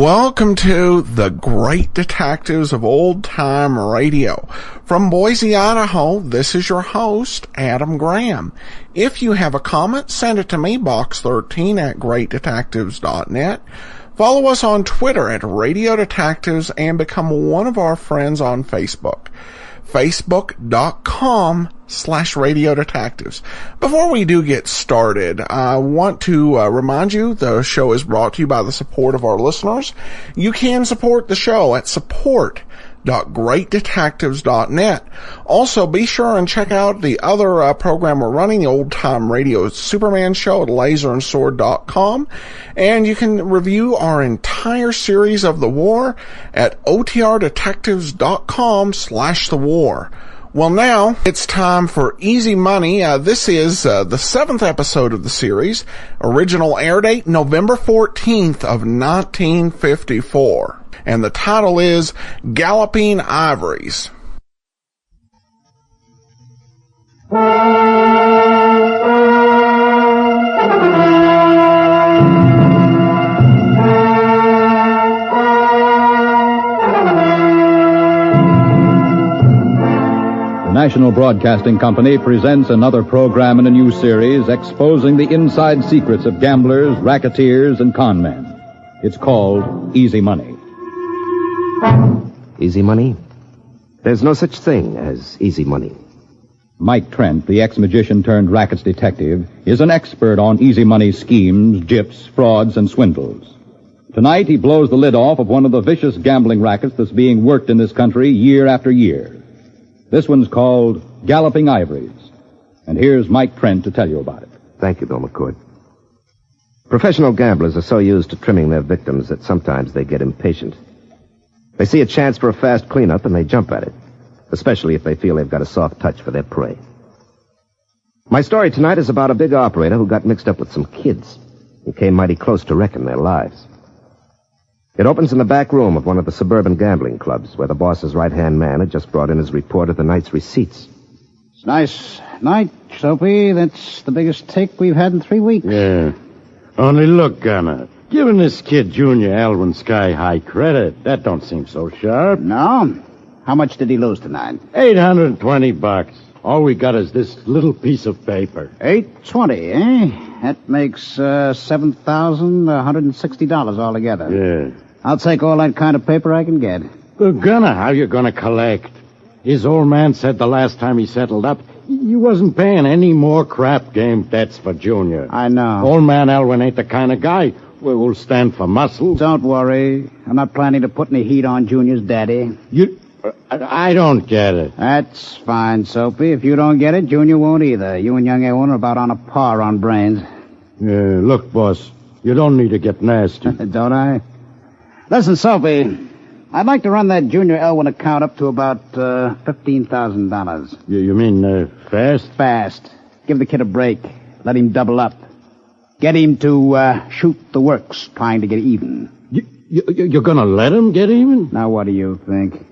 Welcome to the Great Detectives of Old Time Radio. From Boise, Idaho, this is your host, Adam Graham. If you have a comment, send it to me, box13@greatdetectives.net. Follow us on Twitter at Radio Detectives and become one of our friends on Facebook. Facebook.com/Radio Detectives. Before we do get started, I want to remind you the show is brought to you by the support of our listeners. You can support the show at support.greatdetectives.net. Also, be sure and check out the other program we're running, the Old Time Radio Superman Show at laserandsword.com. And you can review our entire series of The War at otrdetectives.com/The War. Well, now it's time for Easy Money. This is the 7th episode of the series. Original air date November 14th of 1954. And the title is Galloping Ivories. The National Broadcasting Company presents another program in a new series exposing the inside secrets of gamblers, racketeers, and con men. It's called Easy Money. Easy money? There's no such thing as easy money. Mike Trent, the ex-magician turned rackets detective, is an expert on easy money schemes, gyps, frauds, and swindles. Tonight, he blows the lid off of one of the vicious gambling rackets that's being worked in this country year after year. This one's called Galloping Ivories. And here's Mike Trent to tell you about it. Thank you, Bill McCord. Professional gamblers are so used to trimming their victims that sometimes they get impatient. They see a chance for a fast cleanup and they jump at it, especially if they feel they've got a soft touch for their prey. My story tonight is about a big operator who got mixed up with some kids who came mighty close to wrecking their lives. It opens in the back room of one of the suburban gambling clubs where the boss's right-hand man had just brought in his report of the night's receipts. It's a nice night, Soapy. That's the biggest take we've had in 3 weeks. Yeah. Only look, Gunner. Giving this kid Junior Alwyn sky-high credit, that don't seem so sharp. No? How much did he lose tonight? $820. All we got is this little piece of paper. $820, eh? That makes $7,160 altogether. Yeah. I'll take all that kind of paper I can get. But, Gunner, how you gonna collect? His old man said the last time he settled up, you wasn't paying any more crap game debts for Junior. I know. Old man Alwyn ain't the kind of guy who'll stand for muscle. Don't worry. I'm not planning to put any heat on Junior's daddy. I don't get it. That's fine, Soapy. If you don't get it, Junior won't either. You and young Alwyn are about on a par on brains. Yeah, look, boss, you don't need to get nasty. Don't I? Listen, Soapy, I'd like to run that Junior Elwyn account up to about $15,000. You mean fast? Fast. Give the kid a break. Let him double up. Get him to shoot the works, trying to get even. You're gonna let him get even? Now, what do you think?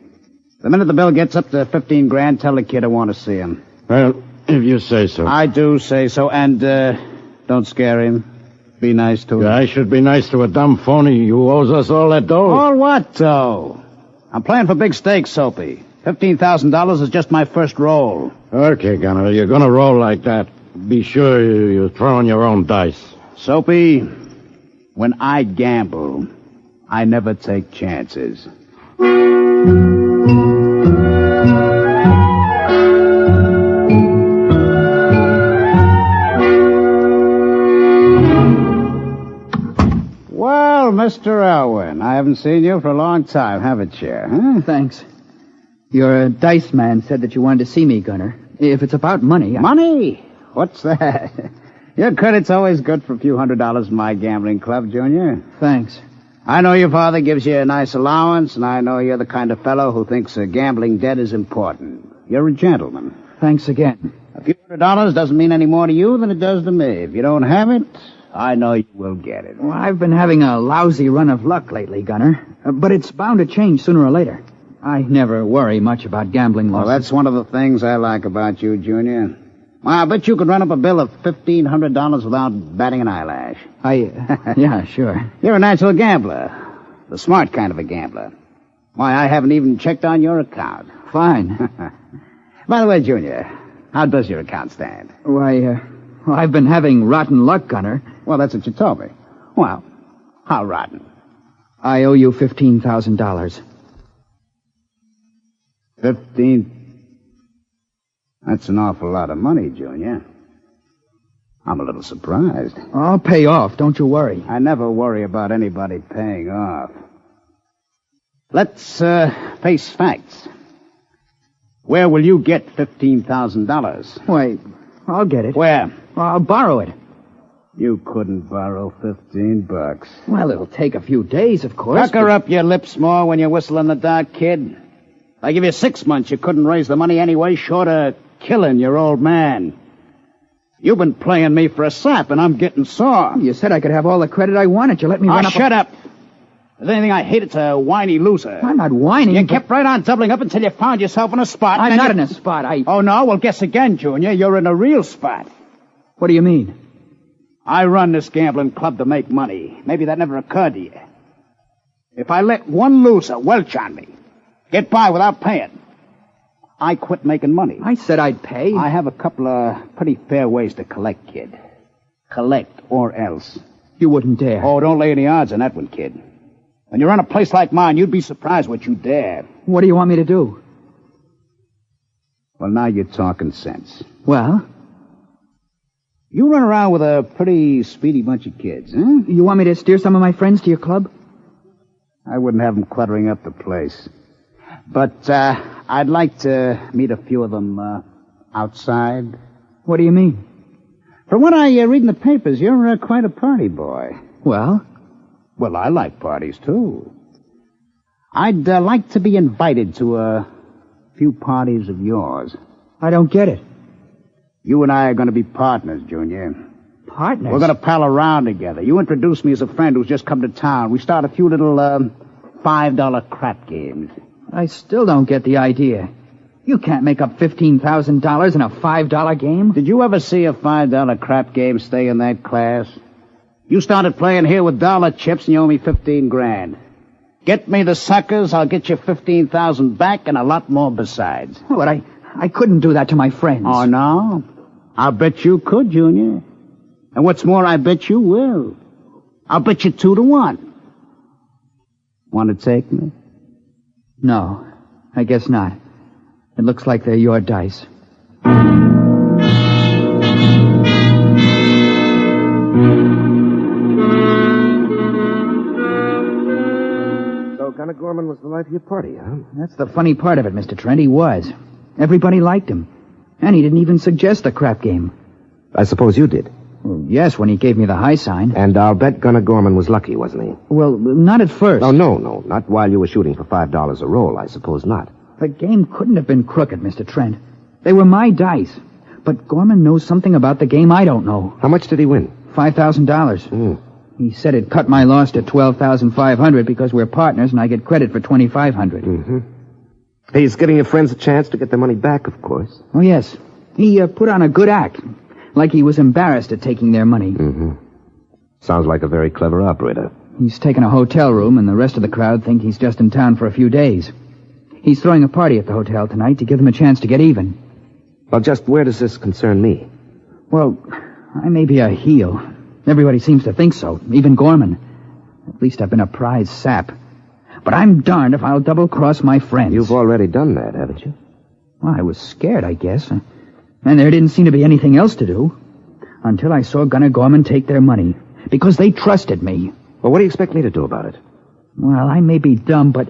The minute the bill gets up to $15,000, tell the kid I want to see him. Well, if you say so. I do say so, and don't scare him. Be nice to him. I should be nice to a dumb phony who owes us all that dough. All what, dough? I'm playing for big stakes, Soapy. $15,000 is just my first roll. Okay, Gunner, you're gonna roll like that. Be sure you're throwing your own dice. Soapy, when I gamble, I never take chances. Well, Mr. Elwyn, I haven't seen you for a long time, haven't you? Huh? Thanks. Your dice man said that you wanted to see me, Gunner. If it's about money... Money? What's that? Your credit's always good for a few $100s in my gambling club, Junior. Thanks. I know your father gives you a nice allowance, and I know you're the kind of fellow who thinks a gambling debt is important. You're a gentleman. Thanks again. A few $100 doesn't mean any more to you than it does to me. If you don't have it, I know you will get it. Well, I've been having a lousy run of luck lately, Gunner. But it's bound to change sooner or later. I never worry much about gambling losses. Well, that's one of the things I like about you, Junior. Well, I bet you could run up a bill of $1,500 without batting an eyelash. Yeah, sure. You're a natural gambler. The smart kind of a gambler. Why, I haven't even checked on your account. Fine. By the way, Junior, how does your account stand? Why, I've been having rotten luck, Gunner. Well, that's what you told me. Well, how rotten? I owe you $15,000. 15? That's an awful lot of money, Junior. I'm a little surprised. I'll pay off, don't you worry. I never worry about anybody paying off. Let's face facts. Where will you get $15,000? Why, I'll get it. Where? I'll borrow it. You couldn't borrow $15. Well, it'll take a few days, of course. Pucker up your lips more when you whistle in the dark, kid. I give you 6 months, you couldn't raise the money anyway, short of killing your old man. You've been playing me for a sap, and I'm getting sore. You said I could have all the credit I wanted. You let me run up... shut up. If there's anything I hate, it's a whiny loser. I'm not whining. You kept right on doubling up until you found yourself in a spot. I'm not in a spot. Oh, no? Well, guess again, Junior. You're in a real spot. What do you mean? I run this gambling club to make money. Maybe that never occurred to you. If I let one loser welch on me, get by without paying, I quit making money. I said I'd pay. I have a couple of pretty fair ways to collect, kid. Collect or else. You wouldn't dare. Oh, don't lay any odds on that one, kid. When you run a place like mine, you'd be surprised what you dare. What do you want me to do? Well, now you're talking sense. Well? You run around with a pretty speedy bunch of kids, huh? You want me to steer some of my friends to your club? I wouldn't have them cluttering up the place. But, I'd like to meet a few of them, outside. What do you mean? From what I read in the papers, you're quite a party boy. Well? Well, I like parties, too. I'd like to be invited to a few parties of yours. I don't get it. You and I are going to be partners, Junior. Partners? We're going to pal around together. You introduce me as a friend who's just come to town. We start a few little, $5 crap games. I still don't get the idea. You can't make up $15,000 in a $5 game. Did you ever see a $5 crap game stay in that class? You started playing here with dollar chips and you owe me $15,000. Get me the suckers, I'll get you $15,000 back and a lot more besides. Oh, but I couldn't do that to my friends. Oh, no? I'll bet you could, Junior. And what's more, I bet you will. I'll bet you 2-1. Want to take me? No, I guess not. It looks like they're your dice. So Gunner Gorman was the life of your party, huh? That's the funny part of it, Mr. Trent. He was. Everybody liked him. And he didn't even suggest the crap game. I suppose you did. Well, yes, when he gave me the high sign. And I'll bet Gunner Gorman was lucky, wasn't he? Well, not at first. Oh, no. Not while you were shooting for $5 a roll. I suppose not. The game couldn't have been crooked, Mr. Trent. They were my dice. But Gorman knows something about the game I don't know. How much did he win? $5,000. He said it cut my loss to $12,500 because we're partners and I get credit for $2,500. He's giving your friends a chance to get their money back, of course. Oh, yes. He put on a good act. Like he was embarrassed at taking their money. Sounds like a very clever operator. He's taken a hotel room, and the rest of the crowd think he's just in town for a few days. He's throwing a party at the hotel tonight to give them a chance to get even. Well, just where does this concern me? Well, I may be a heel. Everybody seems to think so, even Gorman. At least I've been a prize sap. But I'm darned if I'll double-cross my friends. You've already done that, haven't you? Well, I was scared, I guess. And there didn't seem to be anything else to do. Until I saw Gunner Gorman take their money. Because they trusted me. Well, what do you expect me to do about it? Well, I may be dumb, but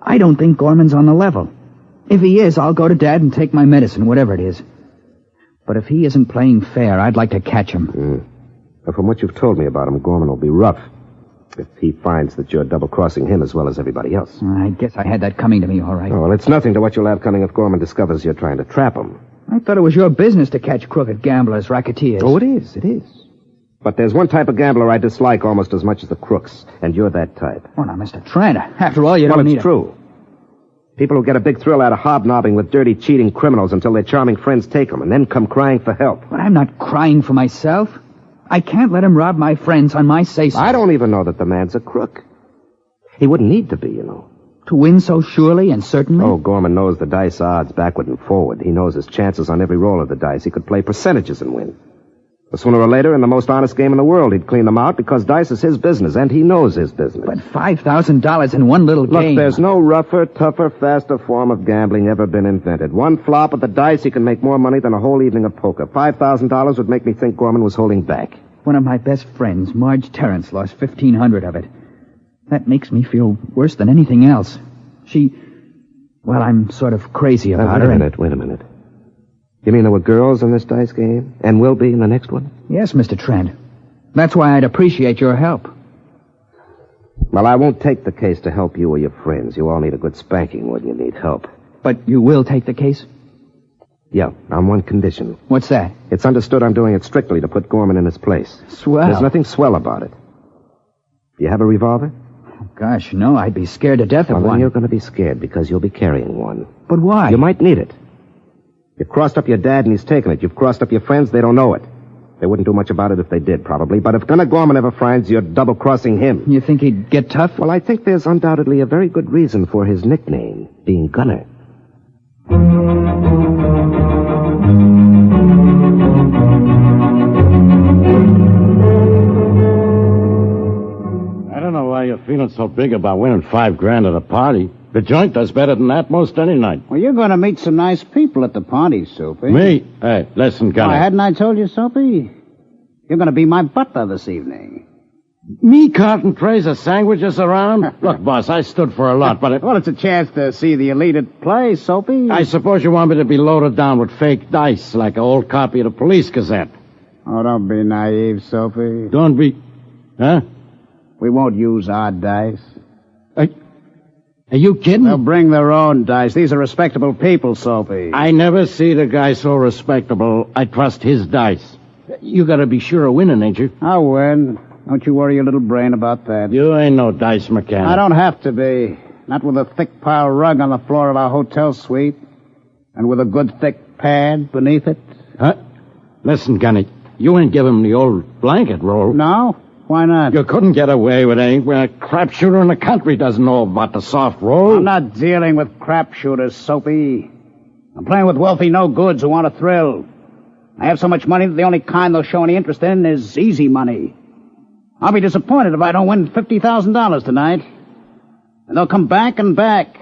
I don't think Gorman's on the level. If he is, I'll go to Dad and take my medicine, whatever it is. But if he isn't playing fair, I'd like to catch him. Well, from what you've told me about him, Gorman will be rough. If he finds that you're double-crossing him as well as everybody else. I guess I had that coming to me, all right. Oh, well, it's nothing to what you'll have coming if Gorman discovers you're trying to trap him. I thought it was your business to catch crooked gamblers, racketeers. Oh, it is. But there's one type of gambler I dislike almost as much as the crooks, and you're that type. Oh, now, Mr. Trent, after all, you don't need... Well, it's true. People who get a big thrill out of hobnobbing with dirty, cheating criminals until their charming friends take them and then come crying for help. But I'm not crying for myself. I can't let him rob my friends on my say-so. I don't even know that the man's a crook. He wouldn't need to be, you know. To win so surely and certainly? Oh, Gorman knows the dice odds backward and forward. He knows his chances on every roll of the dice. He could play percentages and win. But sooner or later, in the most honest game in the world, he'd clean them out because dice is his business, and he knows his business. But $5,000 in one little Look, game... there's no rougher, tougher, faster form of gambling ever been invented. One flop of the dice, he can make more money than a whole evening of poker. $5,000 would make me think Gorman was holding back. One of my best friends, Marge Terrence, lost $1,500 of it. That makes me feel worse than anything else. Well, I'm sort of crazy about her. Wait a minute. You mean there were girls in this dice game? And will be in the next one? Yes, Mr. Trent. That's why I'd appreciate your help. Well, I won't take the case to help you or your friends. You all need a good spanking when you need help. But you will take the case? Yeah, on one condition. What's that? It's understood I'm doing it strictly to put Gorman in his place. Swell. There's nothing swell about it. Do you have a revolver? Gosh, no, I'd be scared to death of Well, one. then you're going to be scared because you'll be carrying one. But why? You might need it. You've crossed up your dad and he's taken it. You've crossed up your friends, they don't know it. They wouldn't do much about it if they did, probably. But if Gunner Gorman ever finds you're double-crossing him... You think he'd get tough? Well, I think there's undoubtedly a very good reason for his nickname, being Gunner. I don't know why you're feeling so big about winning $5,000 at a party. The joint does better than that most any night. Well, you're going to meet some nice people at the party, Soapy. Me? Hey, listen, Gunner. Why, hadn't I told you, Soapy? You're going to be my butler this evening. Me carting trays of sandwiches around? Look, boss, I stood for a lot, but Well, it's a chance to see the elite at play, Soapy. I suppose you want me to be loaded down with fake dice, like an old copy of the Police Gazette. Oh, don't be naive, Soapy. Don't be... Huh? We won't use our dice. Are you kidding? They'll bring their own dice. These are respectable people, Soapy. I never see the guy so respectable. I trust his dice. You gotta be sure of winning, ain't you? I'll win. Don't you worry your little brain about that. You ain't no dice mechanic. I don't have to be. Not with a thick pile rug on the floor of our hotel suite. And with a good thick pad beneath it. Huh? Listen, Gunny, you ain't give him the old blanket roll. No? Why not? You couldn't get away with it. A crapshooter in the country doesn't know about the soft roll. I'm not dealing with crapshooters, Soapy. I'm playing with wealthy no-goods who want a thrill. I have so much money that the only kind they'll show any interest in is easy money. I'll be disappointed if I don't win $50,000 tonight. And they'll come back and back.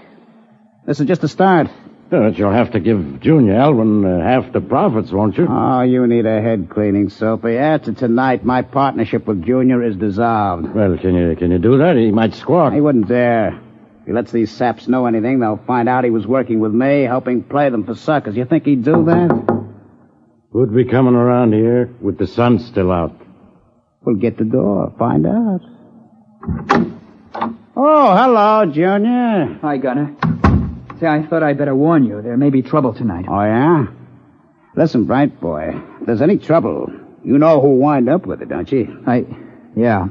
This is just a start. But you'll have to give Junior Elwin half the profits, won't you? Oh, you need a head cleaning, Soapy. After tonight, my partnership with Junior is dissolved. Well, can you do that? He might squawk. He wouldn't dare. If he lets these saps know anything, they'll find out he was working with me, helping play them for suckers. You think he'd do that? Who'd be coming around here with the sun still out? We'll get the door. Find out. Oh, hello, Junior. Hi, Gunner. Say, I thought I'd better warn you. There may be trouble tonight. Oh, yeah? Listen, Bright Boy, if there's any trouble, you know who'll wind up with it, don't you? Yeah.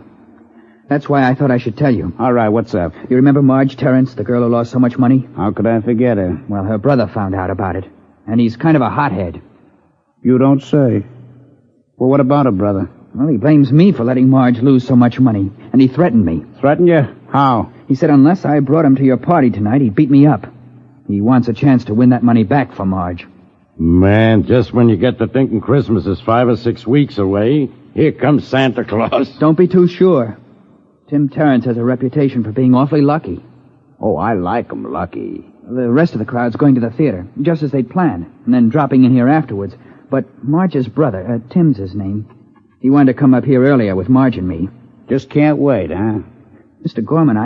That's why I thought I should tell you. All right, what's up? You remember Marge Terrence, the girl who lost so much money? How could I forget her? Well, her brother found out about it. And he's kind of a hothead. You don't say. Well, what about her brother? Well, he blames me for letting Marge lose so much money. And he threatened me. Threatened you? How? He said unless I brought him to your party tonight, he'd beat me up. He wants a chance to win that money back for Marge. Man, just when you get to thinking Christmas is 5 or 6 weeks away, here comes Santa Claus. Don't be too sure. Tim Terrence has a reputation for being awfully lucky. Oh, I like 'em lucky. The rest of the crowd's going to the theater, just as they'd planned, and then dropping in here afterwards. But Marge's brother, Tim's his name, he wanted to come up here earlier with Marge and me. Just can't wait, huh? Mr. Gorman,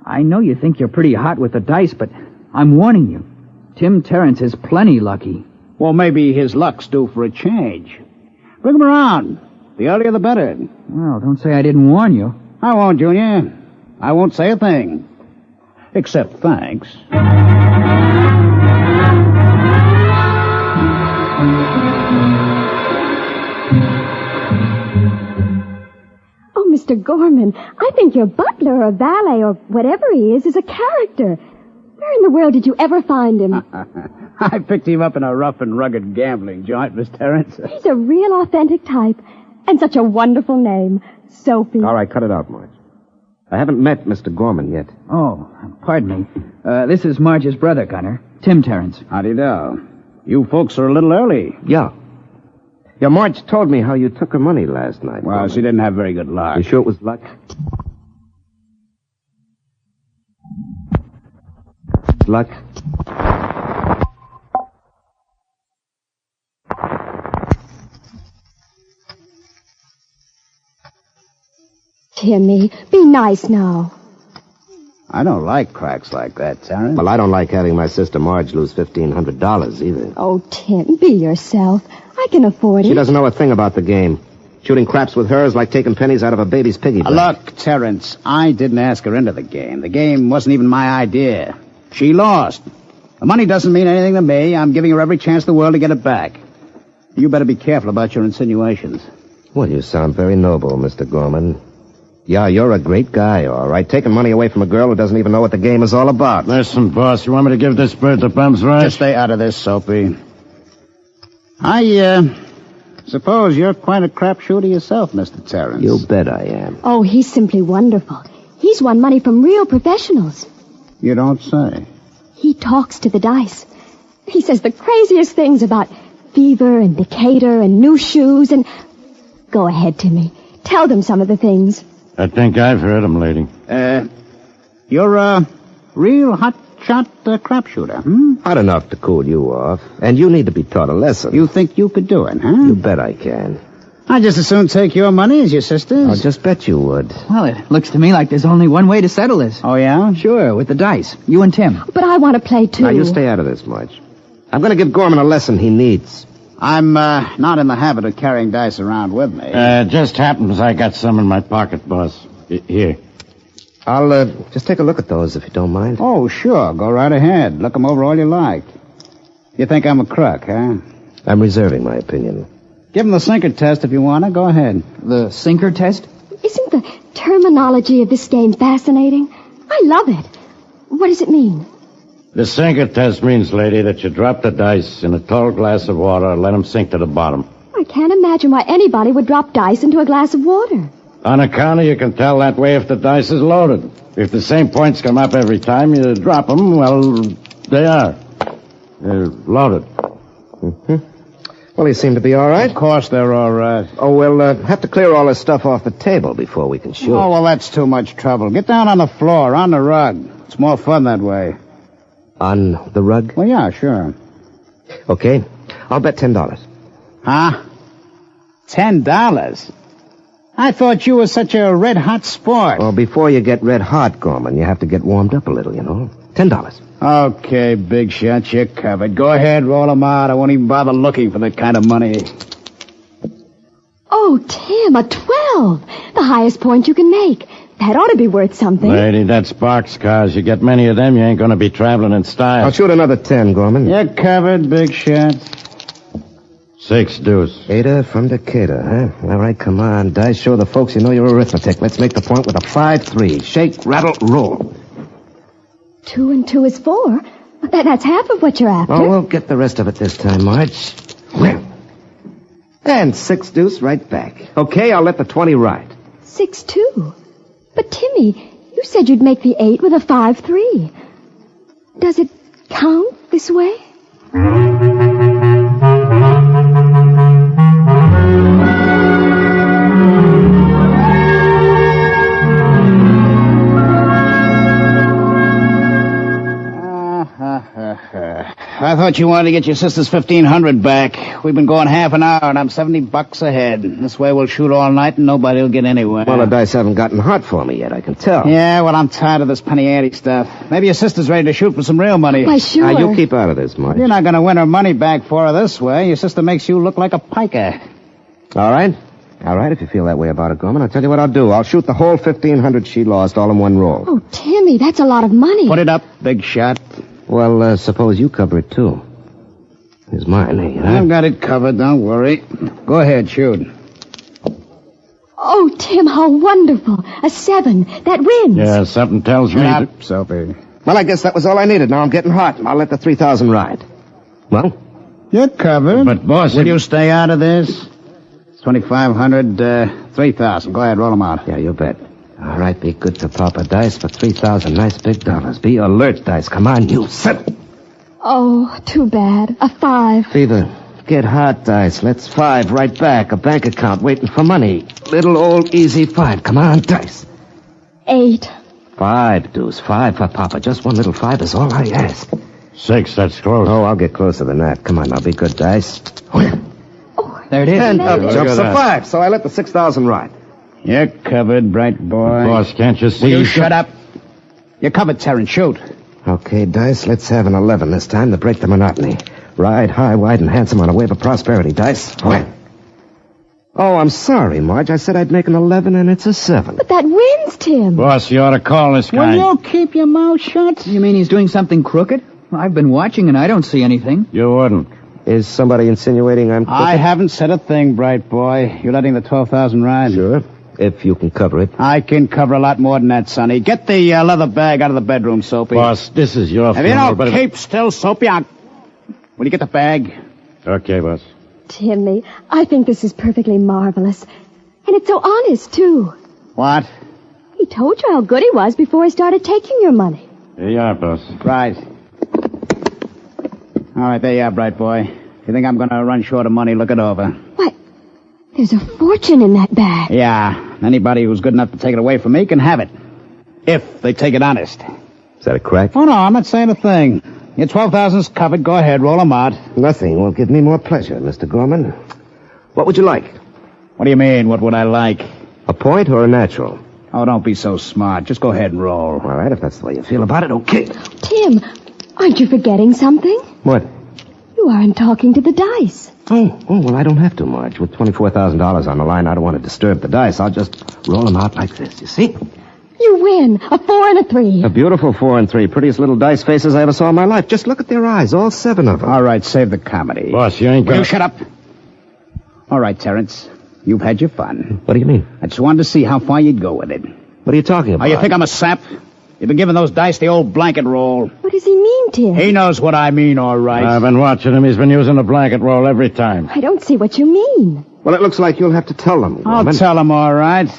I know you think you're pretty hot with the dice, but I'm warning you. Tim Terrence is plenty lucky. Well, maybe his luck's due for a change. Bring him around. The earlier the better. Well, don't say I didn't warn you. I won't, Junior. I won't say a thing. Except thanks. Oh, Mr. Gorman, I think your butler or valet or whatever he is a character. Where in the world did you ever find him? I picked him up in a rough and rugged gambling joint, Miss Terrence. He's a real authentic type. And such a wonderful name. Soapy. All right, cut it out, Marge. I haven't met Mr. Gorman yet. Oh, pardon me. This is Marge's brother, Gunner. Tim Terrence. Howdy do. You folks are a little early. Yeah. Yeah, Marge told me how you took her money last night. Well, she didn't have very good luck. You sure it was luck? Luck? Timmy, be nice now. I don't like cracks like that, Terrence. Well, I don't like having my sister Marge lose $1,500 either. Oh, Tim, be yourself. I can afford it. She doesn't know a thing about the game. Shooting craps with her is like taking pennies out of a baby's piggy bank. Look, Terrence, I didn't ask her into the game. The game wasn't even my idea. She lost. The money doesn't mean anything to me. I'm giving her every chance in the world to get it back. You better be careful about your insinuations. Well, you sound very noble, Mr. Gorman. Yeah, you're a great guy, all right. Taking money away from a girl who doesn't even know what the game is all about. Listen, boss, you want me to give this bird the bumps right? Just stay out of this, Soapy. I suppose you're quite a crapshooter yourself, Mr. Terrence. You bet I am. Oh, he's simply wonderful. He's won money from real professionals. You don't say. He talks to the dice. He says the craziest things about fever and Decatur and new shoes and... Go ahead, Timmy. Tell them some of the things. I think I've heard him, lady. You're a real hot-shot crapshooter, hmm? Hot enough to cool you off. And you need to be taught a lesson. You think you could do it, huh? You bet I can. I'd just as soon take your money as your sister's. I'll just bet you would. Well, it looks to me like there's only one way to settle this. Oh, yeah? Sure, with the dice. You and Tim. But I want to play, too. Now, you stay out of this, Marge. I'm going to give Gorman a lesson he needs. I'm not in the habit of carrying dice around with me. Just happens I got some in my pocket, boss. Here. I'll just take a look at those, if you don't mind. Oh, sure. Go right ahead. Look them over all you like. You think I'm a crook, huh? I'm reserving my opinion. Give him the sinker test if you want to. Go ahead. The sinker test? Isn't the terminology of this game fascinating? I love it. What does it mean? The sinker test means, lady, that you drop the dice in a tall glass of water and let them sink to the bottom. I can't imagine why anybody would drop dice into a glass of water. On a counter, you can tell that way if the dice is loaded. If the same points come up every time you drop them, well, they are. They're loaded. Mm-hmm. Well, you seem to be all right. Of course they're all right. Oh, we'll have to clear all this stuff off the table before we can shoot. Oh, well, that's too much trouble. Get down on the floor, on the rug. It's more fun that way. On the rug? Well, yeah, sure. Okay. I'll bet $10. Huh? $10? I thought you were such a red-hot sport. Well, before you get red hot, Gorman, you have to get warmed up a little, you know. $10. Okay, big shot, you're covered. Go ahead, roll them out. I won't even bother looking for that kind of money. Oh, Tim, a 12. The highest point you can make. That ought to be worth something. Lady, that's boxcars. You get many of them, you ain't going to be traveling in style. I'll shoot another 10, Gorman. You're covered, big shot. 6 deuce. Ada from Decatur, huh? All right, come on. Dice, show the folks you know your arithmetic. Let's make the point with a 5-3. Shake, rattle, roll. 2 and 2 is 4. That's half of what you're after. Oh, we'll get the rest of it this time, Marge. And 6 deuce right back. Okay, I'll let the 20 ride. 6-2. But, Timmy, you said you'd make the 8 with a 5-3. Does it count this way? I thought you wanted to get your sister's $1,500 back. We've been going half an hour, and I'm $70 ahead. This way we'll shoot all night, and nobody will get anywhere. Well, the dice haven't gotten hot for me yet, I can tell. Yeah, well, I'm tired of this penny ante stuff. Maybe your sister's ready to shoot for some real money. Why, sure. Now, you keep out of this, Marge. You're not going to win her money back for her this way. Your sister makes you look like a piker. All right. All right, if you feel that way about it, Gorman, I'll tell you what I'll do. I'll shoot the whole $1,500 she lost all in one roll. Oh, Timmy, that's a lot of money. Put it up, big shot. Well, suppose you cover it, too. Here's mine, eh? I've got it covered, don't worry. Go ahead, shoot. Oh, Tim, how wonderful. A 7. That wins. Yeah, something tells me... Shut up, Soapy. Well, I guess that was all I needed. Now I'm getting hot. I'll let the 3,000 ride. Well? You're covered. But, boss... Will you stay out of this? 2,500, 3,000. Go ahead, roll them out. Yeah, you bet. All right, be good to Papa Dice for 3,000 nice big dollars. Be alert, Dice. Come on, you set. Oh, too bad. A 5. Fever, get hot, Dice. Let's 5 right back. A bank account waiting for money. Little old easy 5. Come on, Dice. 8. 5, Deuce. 5 for Papa. Just one little 5 is all I ask. 6, that's close. Oh, I'll get closer than that. Come on, now, be good, Dice. Oh, yeah. There it is. And up Look jumps at the that. 5, so I let the 6,000 ride. You're covered, bright boy. Boss, can't you see? Will you shut up? You're covered, Terrence. Shoot. Okay, Dice, let's have an 11 this time to break the monotony. Ride high, wide, and handsome on a wave of prosperity, Dice. Oh, I'm sorry, Marge. I said I'd make an 11, and it's a 7. But that wins, Tim. Boss, you ought to call this guy. Will you keep your mouth shut? You mean he's doing something crooked? I've been watching and I don't see anything. You wouldn't. Is somebody insinuating I'm crooked? I haven't said a thing, bright boy. You're letting the 12,000 ride? Sure, if you can cover it. I can cover a lot more than that, Sonny. Get the leather bag out of the bedroom, Soapy. Boss, this is your Have you funeral, no but... cape still, Soapy? Will you get the bag? Okay, boss. Timmy, I think this is perfectly marvelous. And it's so honest, too. What? He told you how good he was before he started taking your money. Here you are, boss. Right. All right, there you are, bright boy. If you think I'm going to run short of money, look it over. What? There's a fortune in that bag. Yeah, anybody who's good enough to take it away from me can have it. If they take it honest. Is that a crack? Oh, no, I'm not saying a thing. Your 12,000's covered. Go ahead, roll 'em out. Nothing will give me more pleasure, Mr. Gorman. What would you like? What do you mean, what would I like? A point or a natural? Oh, don't be so smart. Just go ahead and roll. All right, if that's the way you feel about it, okay. Tim, aren't you forgetting something? What? You aren't talking to the dice. Oh, well, I don't have to, Marge. With $24,000 on the line, I don't want to disturb the dice. I'll just roll them out like this, you see? You win. A 4 and a 3. A beautiful 4 and 3. Prettiest little dice faces I ever saw in my life. Just look at their eyes, all 7 of them. All right, save the comedy. Boss, you ain't Will gonna... you shut up? All right, Terrence. You've had your fun. What do you mean? I just wanted to see how far you'd go with it. What are you talking about? Oh, you think I'm a sap? You've been giving those dice the old blanket roll. What does he mean, Tim? He knows what I mean, all right. I've been watching him. He's been using the blanket roll every time. I don't see what you mean. Well, it looks like you'll have to tell them, I'll Gorman. tell him, all right.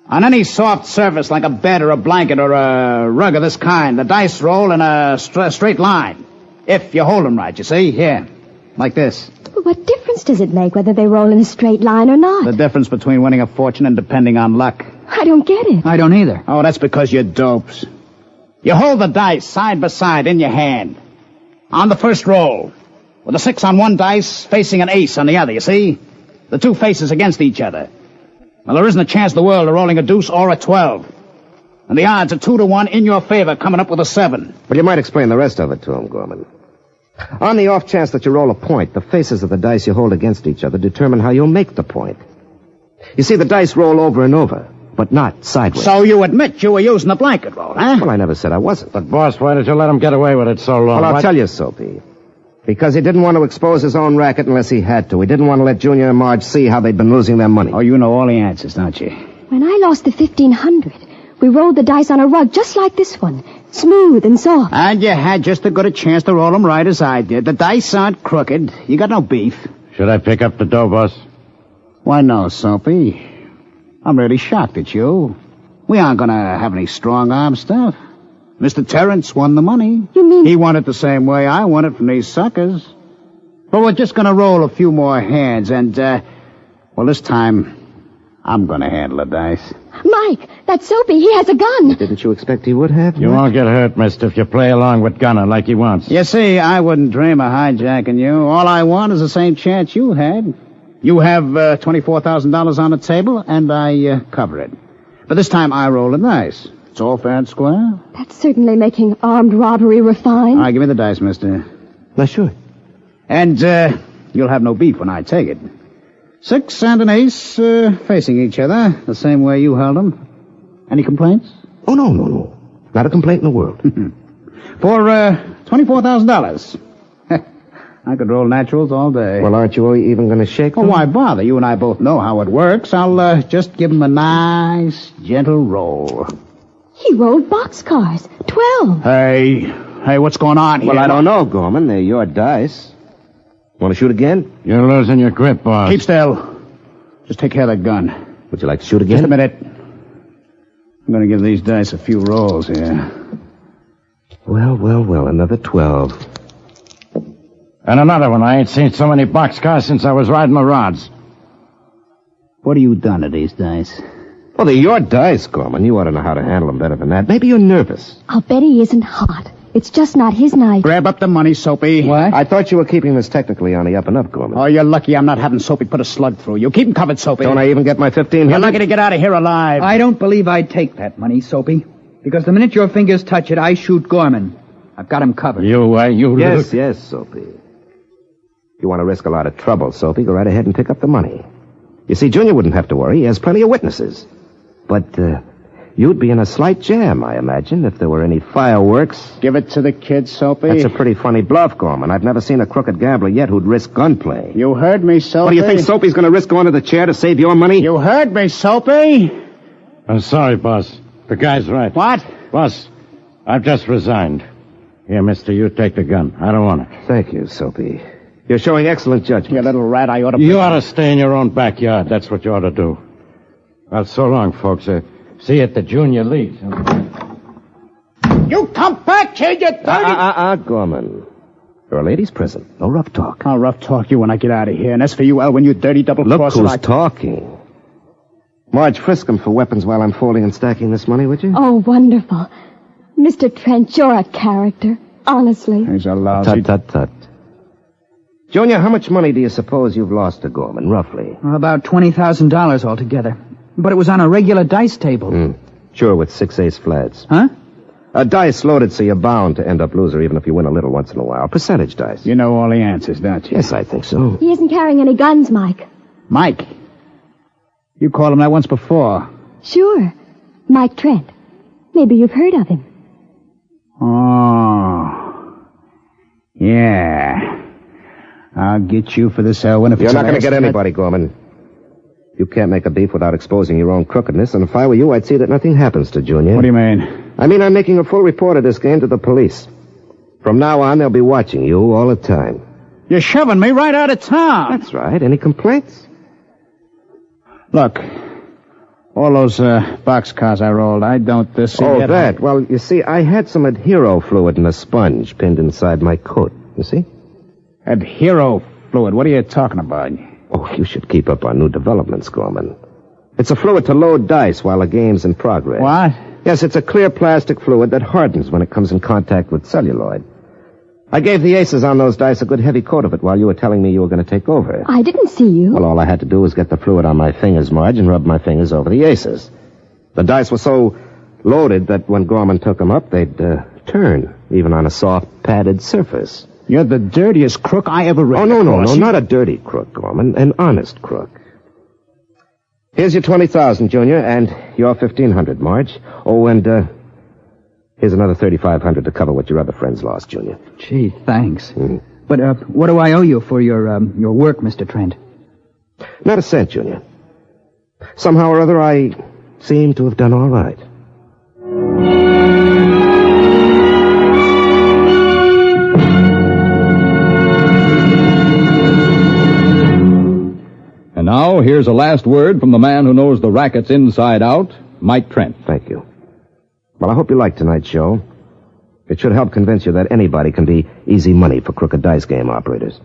On any soft surface like a bed or a blanket or a rug of this kind, the dice roll in a straight line. If you hold them right, you see? Here, like this. But what difference does it make whether they roll in a straight line or not? The difference between winning a fortune and depending on luck. I don't get it. I don't either. Oh, that's because you're dopes. You hold the dice side by side in your hand. On the first roll, with a 6 on one dice facing an ace on the other, you see? The two faces against each other. Well, there isn't a chance in the world of rolling a deuce or a 12. And the odds are 2 to 1 in your favor, coming up with a 7. Well, you might explain the rest of it to him, Gorman. On the off chance that you roll a point, the faces of the dice you hold against each other determine how you'll make the point. You see, the dice roll over and over, but not sideways. So you admit you were using the blanket roll, huh? Well, I never said I wasn't. But, boss, why did you let him get away with it so long? Well, I'll tell you, Soapy. Because he didn't want to expose his own racket unless he had to. He didn't want to let Junior and Marge see how they'd been losing their money. Oh, you know all the answers, don't you? When I lost the 1,500, we rolled the dice on a rug just like this one. Smooth and soft. And you had just as good a chance to roll them right as I did. The dice aren't crooked. You got no beef. Should I pick up the dough, boss? Why, no, Soapy. I'm really shocked at you. We aren't going to have any strong-arm stuff. Mr. Terrence won the money. You mean... He won it the same way I won it from these suckers. But we're just going to roll a few more hands, and, well, this time, I'm going to handle the dice. Mike, that's Soapy. He has a gun. Didn't you expect he would have? You won't get hurt, mister, if you play along with Gunner like he wants. You see, I wouldn't dream of hijacking you. All I want is the same chance you had. You have $24,000 on the table, and I cover it. But this time I roll the dice. It's all fair and square. That's certainly making armed robbery refined. All right, give me the dice, mister. Well, sure. And you'll have no beef when I take it. 6 and an ace facing each other, the same way you held them. Any complaints? Oh, no. Not a complaint in the world. For $24,000. I could roll naturals all day. Well, aren't you even going to shake Oh, them? why bother? You and I both know how it works. I'll just give him a nice, gentle roll. He rolled boxcars. 12. Hey, what's going on here? Well, I don't know, Gorman. They're your dice. Want to shoot again? You're losing your grip, boss. Keep still. Just take care of that gun. Would you like to shoot again? Just a minute. I'm going to give these dice a few rolls here. Well, another 12. And another one. I ain't seen so many boxcars since I was riding the rods. What have you done to these dice? Well, they're your dice, Gorman. You ought to know how to handle them better than that. Maybe you're nervous. I'll bet he isn't hot. It's just not his night. Grab up the money, Soapy. What? I thought you were keeping this technically on the up and up, Gorman. Oh, you're lucky I'm not having Soapy put a slug through you. Keep him covered, Soapy. Don't I even get my 1,500? You're lucky to get out of here alive. I don't believe I'd take that money, Soapy. Because the minute your fingers touch it, I shoot Gorman. I've got him covered. You Yes, Soapy. You want to risk a lot of trouble, Soapy, go right ahead and pick up the money. You see, Junior wouldn't have to worry. He has plenty of witnesses. But, you'd be in a slight jam, I imagine, if there were any fireworks. Give it to the kid, Soapy. That's a pretty funny bluff, Gorman. I've never seen a crooked gambler yet who'd risk gunplay. You heard me, Soapy. What, do you think Soapy's going to risk going to the chair to save your money? You heard me, Soapy. I'm sorry, boss. The guy's right. What? Boss, I've just resigned. Here, mister, you take the gun. I don't want it. Thank you, Soapy. You're showing excellent judgment. You little rat, I ought to... You ought to stay in your own backyard. That's what you ought to do. Well, so long, folks. See you at the Junior League. You come back here, you dirty... Gorman. You're a ladies' prison. No rough talk. I'll rough talk you when I get out of here. And as for you, Elwin, you dirty double-crosser... Look who's talking. Marge, frisk him for weapons while I'm folding and stacking this money, would you? Oh, wonderful. Mr. Trent, you're a character. Honestly. He's a lousy... Tut. Junior, how much money do you suppose you've lost to Gorman, roughly? About $20,000 altogether. But it was on a regular dice table. Sure, with 6 ace flats. Huh? A dice loaded so you're bound to end up loser even if you win a little once in a while. Percentage dice. You know all the answers, don't you? Yes, I think so. He isn't carrying any guns, Mike. Mike. You called him that once before. Sure. Mike Trent. Maybe you've heard of him. Oh. Yeah. I'll get you for this, Elwin. If You're it's not going to an get accident. anybody, Gorman. You can't make a beef without exposing your own crookedness, and if I were you, I'd see that nothing happens to Junior. What do you mean? I mean, I'm making a full report of this game to the police. From now on, they'll be watching you all the time. You're shoving me right out of town. That's right. Any complaints? Look, all those boxcars I rolled, I don't see Oh, yet. that. Well, you see, I had some Adhero fluid in a sponge pinned inside my coat. You see? Adhero fluid. What are you talking about? Oh, you should keep up on new developments, Gorman. It's a fluid to load dice while the game's in progress. What? Yes, it's a clear plastic fluid that hardens when it comes in contact with celluloid. I gave the aces on those dice a good heavy coat of it while you were telling me you were going to take over. I didn't see you. Well, all I had to do was get the fluid on my fingers, Marge, and rub my fingers over the aces. The dice were so loaded that when Gorman took them up, they'd turn, even on a soft, padded surface. You're the dirtiest crook I ever ran Oh, no, across. not a dirty crook, Gorman. An honest crook. Here's your 20,000, Junior, and your 1,500, Marge. Oh, and, here's another 3,500 to cover what your other friends lost, Junior. Gee, thanks. But, what do I owe you for your work, Mr. Trent? Not a cent, Junior. Somehow or other, I seem to have done all right. And now, here's a last word from the man who knows the rackets inside out, Mike Trent. Thank you. Well, I hope you liked tonight's show. It should help convince you that anybody can be easy money for crooked dice game operators.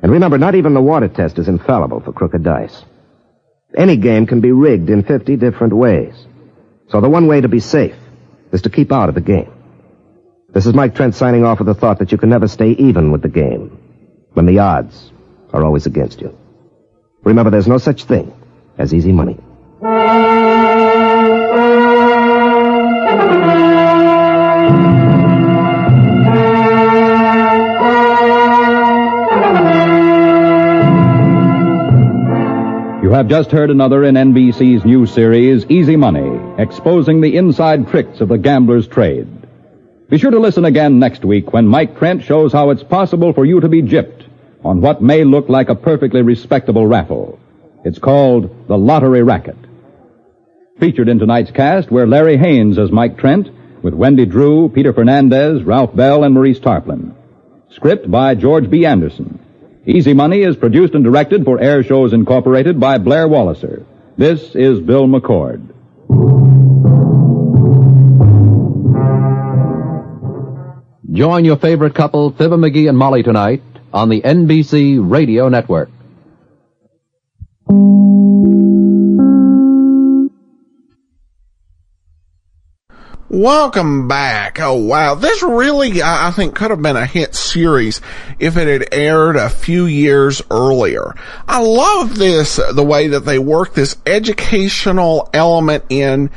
And remember, not even the water test is infallible for crooked dice. Any game can be rigged in 50 different ways. So the one way to be safe is to keep out of the game. This is Mike Trent signing off with the thought that you can never stay even with the game when the odds are always against you. Remember, there's no such thing as easy money. You have just heard another in NBC's new series, Easy Money, exposing the inside tricks of the gambler's trade. Be sure to listen again next week when Mike Trent shows how it's possible for you to be gypped on what may look like a perfectly respectable raffle. It's called The Lottery Racket. Featured in tonight's cast were Larry Haynes as Mike Trent, with Wendy Drew, Peter Fernandez, Ralph Bell, and Maurice Tarplin. Script by George B. Anderson. Easy Money is produced and directed for Air Shows Incorporated by Blair Walliser. This is Bill McCord. Join your favorite couple, Fibber McGee and Molly, tonight on the NBC Radio Network. Welcome back. Oh, wow. This really, I think, could have been a hit series if it had aired a few years earlier. I love this, the way that they work this educational element in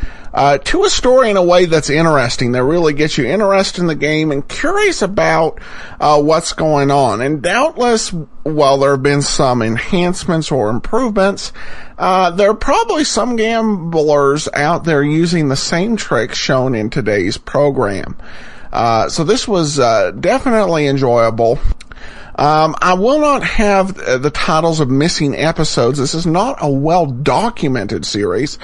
to a story in a way that's interesting. That really gets you interested in the game and curious about what's going on. And doubtless, while there have been some enhancements or improvements, there are probably some gamblers out there using the same tricks shown in today's program. So this was definitely enjoyable. I will not have the titles of missing episodes. This is not a well-documented series,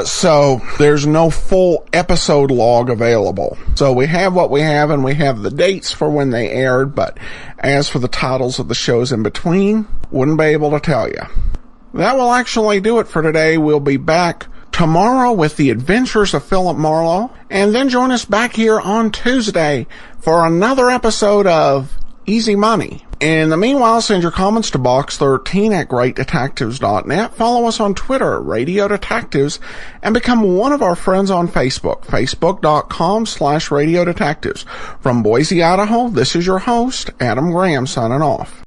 so there's no full episode log available. So we have what we have, and we have the dates for when they aired, but as for the titles of the shows in between, wouldn't be able to tell you. That will actually do it for today. We'll be back tomorrow with the Adventures of Philip Marlowe, and then join us back here on Tuesday for another episode of Easy Money. In the meanwhile, send your comments to box13@greatdetectives.net. Follow us on Twitter, Radio Detectives, and become one of our friends on Facebook, facebook.com/Radio Detectives. From Boise, Idaho, this is your host, Adam Graham, signing off.